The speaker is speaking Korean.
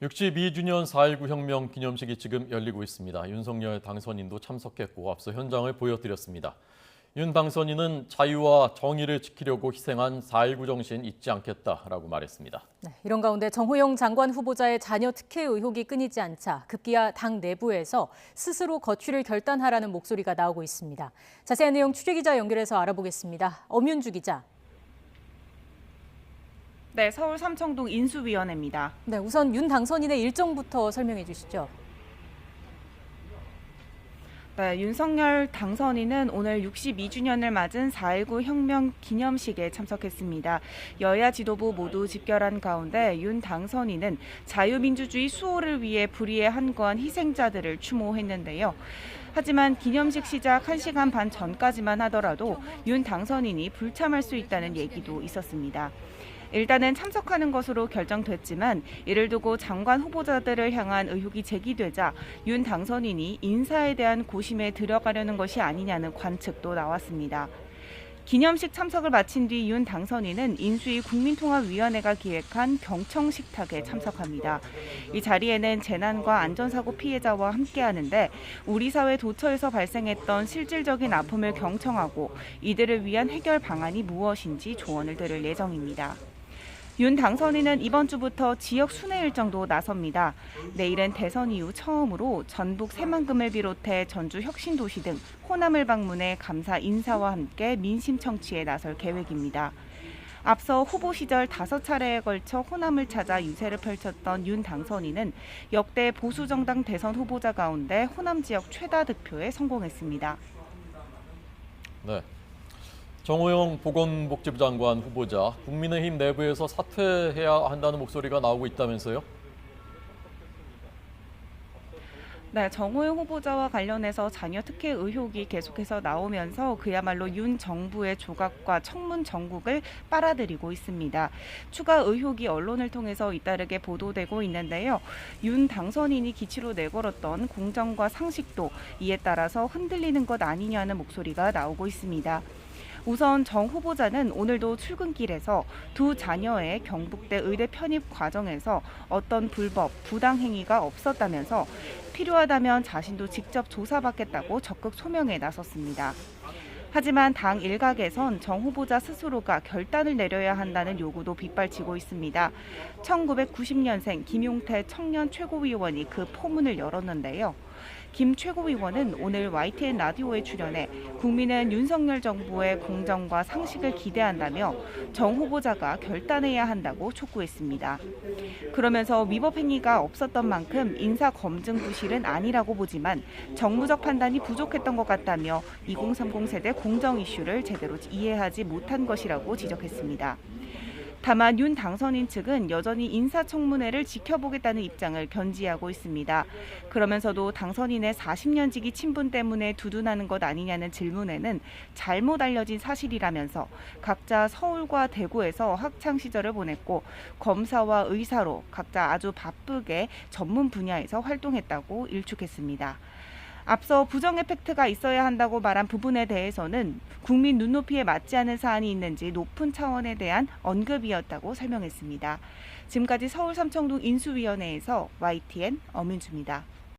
62주년 4.19 혁명 기념식이 지금 열리고 있습니다. 윤석열 당선인도 참석했고 앞서 현장을 보여드렸습니다. 윤 당선인은 자유와 정의를 지키려고 희생한 4.19 정신 잊지 않겠다라고 말했습니다. 네, 이런 가운데 정호영 장관 후보자의 자녀 특혜 의혹이 끊이지 않자 급기야 당 내부에서 스스로 거취를 결단하라는 목소리가 나오고 있습니다. 자세한 내용 취재기자 연결해서 알아보겠습니다. 엄윤주 기자. 네, 서울 삼청동 인수위원회입니다. 네, 우선 윤 당선인의 일정부터 설명해 주시죠. 네, 윤석열 당선인은 오늘 62주년을 맞은 4.19 혁명 기념식에 참석했습니다. 여야 지도부 모두 집결한 가운데 윤 당선인은 자유민주주의 수호를 위해 불의에 한거한 희생자들을 추모했는데요. 하지만 기념식 시작 1시간 반 전까지만 하더라도 윤 당선인이 불참할 수 있다는 얘기도 있었습니다. 일단은 참석하는 것으로 결정됐지만 이를 두고 장관 후보자들을 향한 의혹이 제기되자 윤 당선인이 인사에 대한 고심에 들어가려는 것이 아니냐는 관측도 나왔습니다. 기념식 참석을 마친 뒤 윤 당선인은 인수위 국민통합위원회가 기획한 경청 식탁에 참석합니다. 이 자리에는 재난과 안전사고 피해자와 함께하는데 우리 사회 도처에서 발생했던 실질적인 아픔을 경청하고 이들을 위한 해결 방안이 무엇인지 조언을 들을 예정입니다. 윤 당선인은 이번 주부터 지역 순회 일정도 나섭니다. 내일은 대선 이후 처음으로 전북 새만금을 비롯해 전주 혁신도시 등 호남을 방문해 감사 인사와 함께 민심 청취에 나설 계획입니다. 앞서 후보 시절 5차례에 걸쳐 호남을 찾아 유세를 펼쳤던 윤 당선인은 역대 보수정당 대선 후보자 가운데 호남 지역 최다 득표에 성공했습니다. 네. 정호영 보건복지부 장관 후보자, 국민의힘 내부에서 사퇴해야 한다는 목소리가 나오고 있다면서요? 네, 정호영 후보자와 관련해서 자녀 특혜 의혹이 계속해서 나오면서 그야말로 윤 정부의 조각과 청문 정국을 빨아들이고 있습니다. 추가 의혹이 언론을 통해서 잇따르게 보도되고 있는데요. 윤 당선인이 기치로 내걸었던 공정과 상식도 이에 따라서 흔들리는 것 아니냐는 목소리가 나오고 있습니다. 우선 정 후보자는 오늘도 출근길에서 두 자녀의 경북대 의대 편입 과정에서 어떤 불법, 부당 행위가 없었다면서 필요하다면 자신도 직접 조사받겠다고 적극 소명에 나섰습니다. 하지만 당 일각에선 정 후보자 스스로가 결단을 내려야 한다는 요구도 빗발치고 있습니다. 1990년생 김용태 청년 최고위원이 그 포문을 열었는데요. 김 최고위원은 오늘 YTN 라디오에 출연해 국민은 윤석열 정부의 공정과 상식을 기대한다며 정 후보자가 결단해야 한다고 촉구했습니다. 그러면서 위법 행위가 없었던 만큼 인사 검증 부실은 아니라고 보지만 정무적 판단이 부족했던 것 같다며 2030 세대 공정 이슈를 제대로 이해하지 못한 것이라고 지적했습니다. 다만 윤 당선인 측은 여전히 인사청문회를 지켜보겠다는 입장을 견지하고 있습니다. 그러면서도 당선인의 40년 지기 친분 때문에 두둔하는 것 아니냐는 질문에는 잘못 알려진 사실이라면서 각자 서울과 대구에서 학창 시절을 보냈고 검사와 의사로 각자 아주 바쁘게 전문 분야에서 활동했다고 일축했습니다. 앞서 부정의 팩트가 있어야 한다고 말한 부분에 대해서는 국민 눈높이에 맞지 않은 사안이 있는지 높은 차원에 대한 언급이었다고 설명했습니다. 지금까지 서울 삼청동 인수위원회에서 YTN 엄윤주입니다.